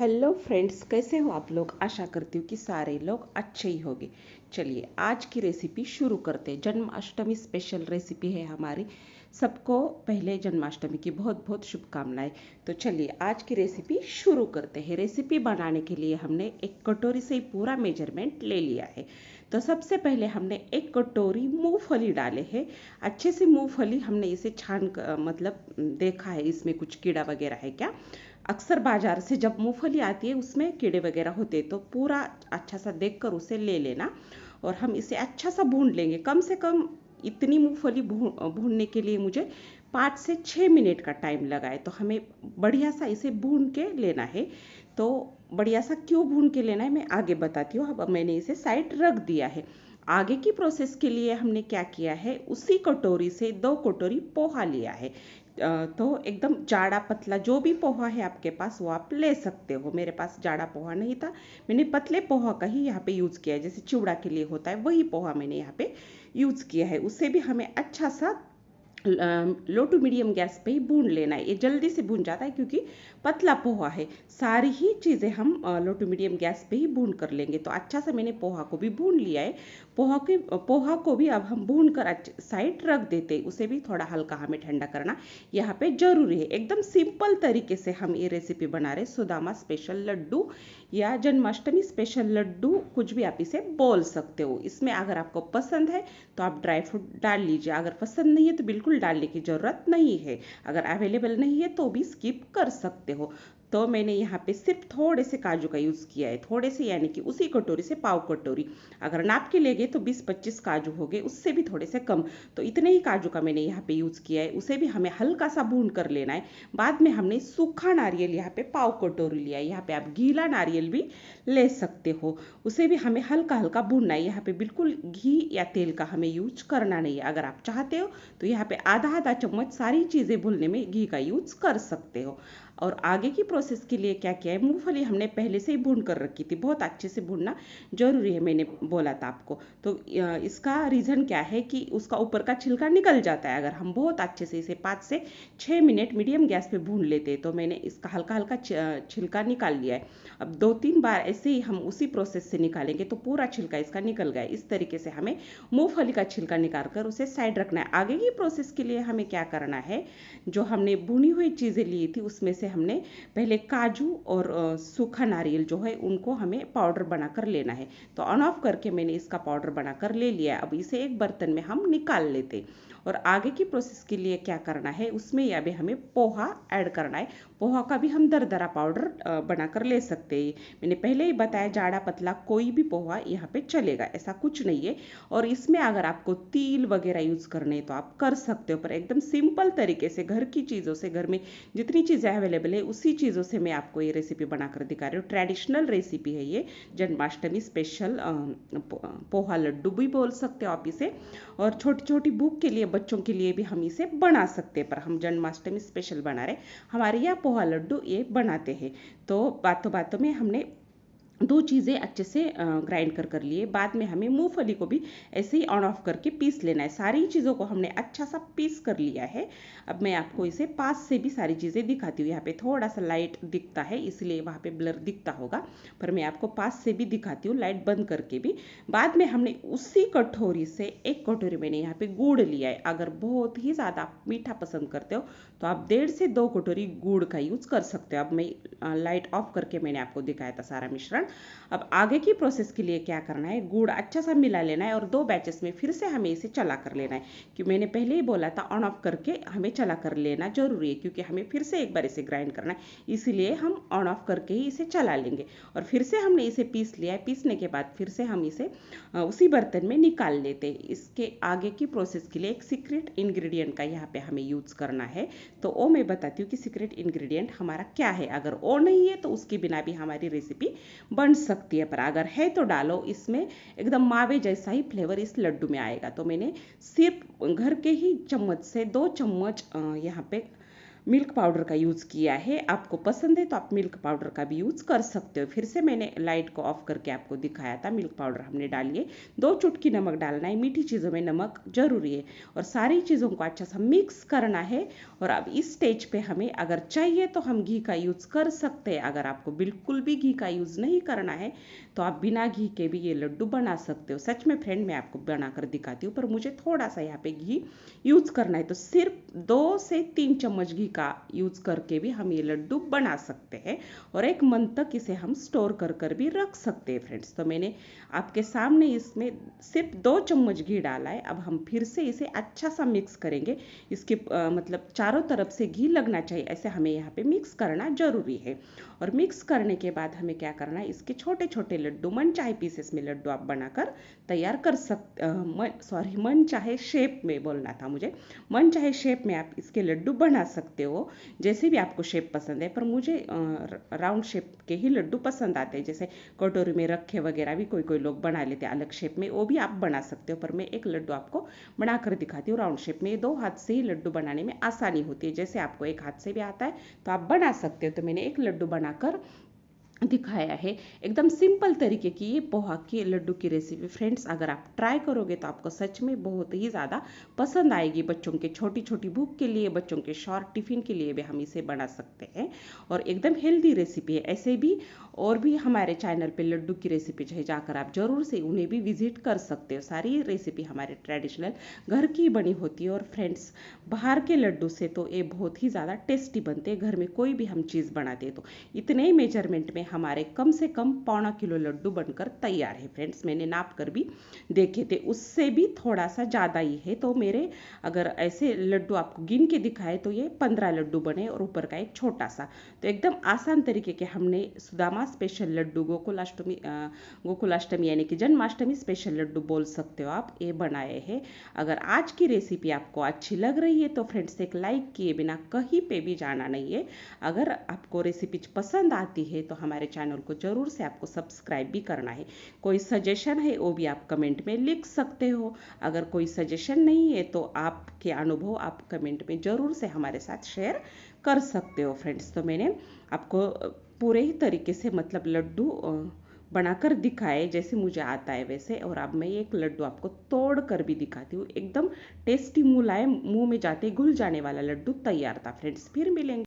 Hello friends, कैसे हो आप लोग। आशा करती हूँ कि सारे लोग अच्छे ही होंगे। चलिए आज की रेसिपी शुरू करते हैं। जन्माष्टमी स्पेशल रेसिपी है हमारी। सबको पहले जन्माष्टमी की बहुत बहुत शुभकामनाएं। तो चलिए आज की रेसिपी शुरू करते हैं। रेसिपी बनाने के लिए हमने एक कटोरी से ही पूरा मेजरमेंट ले लिया है। तो सबसे पहले हमने एक कटोरी मूंगफली डाले हैं। अच्छे से मूंगफली हमने इसे मतलब देखा है इसमें कुछ कीड़ा वगैरह है क्या। अक्सर बाजार से जब मूंगफली आती है उसमें कीड़े वगैरह होते, तो पूरा अच्छा सा देखकर उसे ले लेना। और हम इसे अच्छा सा भून लेंगे। कम से कम इतनी मूंगफली भूनने के लिए मुझे 5 से 6 मिनट का टाइम लगा है। तो हमें बढ़िया सा इसे भून के लेना है। तो बढ़िया सा क्यों भून के लेना है मैं आगे बताती हूँ। अब मैंने इसे साइड रख दिया है। आगे की प्रोसेस के लिए हमने क्या किया है, उसी कटोरी से 2 कटोरी पोहा लिया है। तो एकदम जाड़ा पतला जो भी पोहा है आपके पास वो आप ले सकते हो। मेरे पास जाड़ा पोहा नहीं था, मैंने पतले पोहा का ही यहाँ पे यूज़ किया है। जैसे चिवड़ा के लिए होता है वही पोहा मैंने यहाँ पे यूज़ किया है। उससे भी हमें अच्छा सा लो टू मीडियम गैस पे ही भून लेना है। ये जल्दी से भून जाता है क्योंकि पतला पोहा है। सारी ही चीज़ें हम लो टू मीडियम गैस पे ही भून कर लेंगे। तो अच्छा सा मैंने पोहा को भी भून लिया है। पोहा को भी अब हम भून कर साइड रख देते हैं। उसे भी थोड़ा हल्का हमें ठंडा करना यहाँ पे जरूरी है। एकदम सिंपल तरीके से हम ये रेसिपी बना रहे। सुदामा स्पेशल लड्डू या जन्माष्टमी स्पेशल लड्डू, कुछ भी आप इसे बोल सकते हो। इसमें अगर आपको पसंद है तो आप ड्राई फ्रूट डाल लीजिए, अगर पसंद नहीं है तो बिल्कुल डालने की ज़रूरत नहीं है। अगर अवेलेबल नहीं है तो भी स्किप कर सकते हो। तो मैंने यहाँ पे सिर्फ थोड़े से काजू का यूज़ किया है। थोड़े से यानी कि उसी कटोरी से पाव कटोरी। अगर नाप के ले गए तो 20-25 काजू हो गए, उससे भी थोड़े से कम। तो इतने ही काजू का मैंने यहाँ पे यूज़ किया है। उसे भी हमें हल्का सा भून कर लेना है। बाद में हमने सूखा नारियल यहाँ पे पाव कटोरी लिया है। यहाँ पे आप गीला नारियल भी ले सकते हो। उसे भी हमें हल्का हल्का भूनना है। यहाँ पे बिल्कुल घी या तेल का हमें यूज करना नहीं है। अगर आप चाहते हो तो यहाँ पे आधा आधा चम्मच सारी चीज़ें भूनने में घी का यूज कर सकते हो। और आगे की प्रोसेस के लिए क्या किया है, मूंगफली हमने पहले से ही भून कर रखी थी। बहुत अच्छे से भूनना जरूरी है, मैंने बोला था आपको। तो इसका रीज़न क्या है कि उसका ऊपर का छिलका निकल जाता है अगर हम बहुत अच्छे से इसे 5 से 6 मिनट मीडियम गैस पे भून लेते हैं। तो मैंने इसका हल्का हल्का छिलका निकाल लिया है। अब 2-3 बार ऐसे ही हम उसी प्रोसेस से निकालेंगे तो पूरा छिलका इसका निकल गया। इस तरीके से हमें मूंगफली का छिलका निकाल कर उसे साइड रखना है। आगे की प्रोसेस के लिए हमें क्या करना है, जो हमने भुनी हुई चीज़ें ली थी उसमें से हमने पहले काजू और सूखा नारियल जो है उनको हमें पाउडर बनाकर लेना है। तो ऑन ऑफ करके मैंने इसका पाउडर बनाकर ले लिया है। अब इसे एक बर्तन में हम निकाल लेते। और आगे की प्रोसेस के लिए क्या करना है, उसमें अभी हमें पोहा ऐड करना है। पोहा का भी हम दरदरा पाउडर बनाकर ले सकते हैं। मैंने पहले ही बताया जाड़ा पतला कोई भी पोहा यहाँ पे चलेगा, ऐसा कुछ नहीं है। और इसमें अगर आपको तिल वगैरह यूज़ करने हैं तो आप कर सकते हो, पर एकदम सिंपल तरीके से घर की चीज़ों से, घर में जितनी चीज़ें अवेलेबल है उसी चीज़ों से मैं आपको ये रेसिपी बनाकर दिखा रही हूँ। ट्रेडिशनल रेसिपी है ये, जन्माष्टमी स्पेशल पोहा लड्डू भी बोल सकते हो आप इसे। और छोटी छोटी भूख के लिए, बच्चों के लिए भी हम इसे बना सकते हैं, पर हम जन्माष्टमी स्पेशल बना रहे। हमारे यहाँ पोहा लड्डू ये बनाते हैं। तो बातों बातों में हमने 2 चीज़ें अच्छे से ग्राइंड कर लिए। बाद में हमें मूंगफली को भी ऐसे ही ऑन ऑफ करके पीस लेना है। सारी चीज़ों को हमने अच्छा सा पीस कर लिया है। अब मैं आपको इसे पास से भी सारी चीज़ें दिखाती हूँ। यहाँ पे थोड़ा सा लाइट दिखता है इसलिए वहाँ पे ब्लर दिखता होगा, पर मैं आपको पास से भी दिखाती हूँ लाइट बंद करके भी। बाद में हमने उसी कटोरी से एक कटोरी मैंने यहाँ पे गुड़ लिया है। अगर बहुत ही ज़्यादा मीठा पसंद करते हो तो आप 1.5 से 2 कटोरी गुड़ का यूज़ कर सकते हो। अब मैं लाइट ऑफ करके मैंने आपको दिखाया था सारा मिश्रण। अब आगे की प्रोसेस के लिए क्या करना है, गुड़ अच्छा सा मिला लेना है और 2 बैचेस में फिर से हमें इसे चला कर लेना है। कि मैंने पहले ही बोला था ऑन ऑफ करके हमें चला कर लेना जरूरी है, क्योंकि हमें फिर से एक बार इसे ग्राइंड करना है। इसीलिए हम ऑन ऑफ करके ही इसे चला लेंगे। और फिर से हमने इसे पीस लिया है। पीसने के बाद फिर से हम इसे उसी बर्तन में निकाल लेते हैं। इसके आगे की प्रोसेस के लिए एक सीक्रेट इंग्रेडिएंट का यहाँ पे हमें यूज़ करना है। तो वो मैं बताती हूँ कि सीक्रेट इंग्रेडिएंट हमारा क्या है। अगर वो नहीं है तो उसके बिना भी हमारी रेसिपी बन सकती है, पर अगर है तो डालो। इसमें एकदम मावे जैसा ही फ्लेवर इस लड्डू में आएगा। तो मैंने सिर्फ घर के ही चम्मच से 2 चम्मच यहाँ पे मिल्क पाउडर का यूज़ किया है। आपको पसंद है तो आप मिल्क पाउडर का भी यूज़ कर सकते हो। फिर से मैंने लाइट को ऑफ करके आपको दिखाया था। मिल्क पाउडर हमने डालिए, 2 चुटकी नमक डालना है, मीठी चीज़ों में नमक जरूरी है। और सारी चीज़ों को अच्छा सा मिक्स करना है। और अब इस स्टेज पे हमें अगर चाहिए तो हम घी का यूज़ कर सकते हैं। अगर आपको बिल्कुल भी घी का यूज़ नहीं करना है तो आप बिना घी के भी ये लड्डू बना सकते हो। सच में फ्रेंड, मैं आपको बना कर दिखाती हूँ, पर मुझे थोड़ा सा यहाँ पे घी यूज़ करना है, तो सिर्फ 2 से 3 चम्मच घी का यूज़ करके भी हम ये लड्डू बना सकते हैं। और एक मंथ तक इसे हम स्टोर कर भी रख सकते हैं फ्रेंड्स। तो मैंने आपके सामने इसमें सिर्फ 2 चम्मच घी डाला है। अब हम फिर से इसे अच्छा सा मिक्स करेंगे। इसके मतलब चारों तरफ से घी लगना चाहिए, ऐसे हमें यहाँ पे मिक्स करना जरूरी है। और मिक्स करने के बाद हमें क्या करना है, इसके छोटे छोटे लड्डू मन चाहे पीसेस में लड्डू आप बनाकर तैयार कर सकते, मन चाहे शेप में बोलना था मुझे, मन चाहे शेप में आप इसके लड्डू बना सकते हो। जैसे भी आपको शेप पसंद है, पर मुझे राउंड शेप के ही लड्डू पसंद आते हैं। जैसे कटोरी में रखे वगैरह भी कोई कोई लोग बना लेते हैं अलग शेप में, वो भी आप बना सकते हो। पर मैं एक लड्डू आपको बनाकर दिखाती हूँ राउंड शेप में। 2 हाथ से ही लड्डू बनाने में आसानी होती है। जैसे आपको एक हाथ से भी आता है तो आप बना सकते हो। तो मैंने एक लड्डू बनाकर दिखाया है, एकदम सिंपल तरीके की ये पोहा के लड्डू की रेसिपी। फ्रेंड्स, अगर आप ट्राई करोगे तो आपको सच में बहुत ही ज़्यादा पसंद आएगी। बच्चों के छोटी छोटी भूख के लिए, बच्चों के शॉर्ट टिफ़िन के लिए भी हम इसे बना सकते हैं। और एकदम हेल्दी रेसिपी है। ऐसे भी और भी हमारे चैनल पे लड्डू की रेसिपी है, जाकर आप ज़रूर से उन्हें भी विजिट कर सकते हो। सारी रेसिपी हमारे ट्रेडिशनल घर की बनी होती है। और फ्रेंड्स, बाहर के लड्डू से तो ये बहुत ही ज़्यादा टेस्टी बनते हैं। घर में कोई भी हम चीज़ बनाते हैं तो इतने ही मेजरमेंट में हमारे कम से कम 1.25 किलो लड्डू बनकर तैयार है। फ्रेंड्स, मैंने नाप कर भी देखे थे, उससे भी थोड़ा सा ज़्यादा ही है। तो मेरे अगर ऐसे लड्डू आपको गिन के दिखाए तो ये 15 लड्डू बने और ऊपर का एक छोटा सा। तो एकदम आसान तरीके के हमने सुदामा स्पेशल लड्डू, गोकुलाष्टमी यानी कि जन्माष्टमी स्पेशल लड्डू बोल सकते हो आप, ये बनाए हैं। अगर आज की रेसिपी आपको अच्छी लग रही है तो फ्रेंड्स, एक लाइक किए बिना कहीं पे भी जाना नहीं है। अगर आपको रेसिपी पसंद आती है तो हमारे चैनल को ज़रूर से आपको सब्सक्राइब भी करना है। कोई सजेशन है वो भी आप कमेंट में लिख सकते हो। अगर कोई सजेशन नहीं है तो आपके अनुभव आप कमेंट में ज़रूर से हमारे साथ शेयर कर सकते हो। फ्रेंड्स, तो मैंने आपको पूरे ही तरीके से मतलब लड्डू बनाकर दिखाए जैसे मुझे आता है वैसे। और अब मैं एक लड्डू आपको तोड़ कर भी दिखाती हूँ। एकदम टेस्टी, मुलायम, मुंह में जाते घुल जाने वाला लड्डू तैयार था। फ्रेंड्स, फिर मिलेंगे।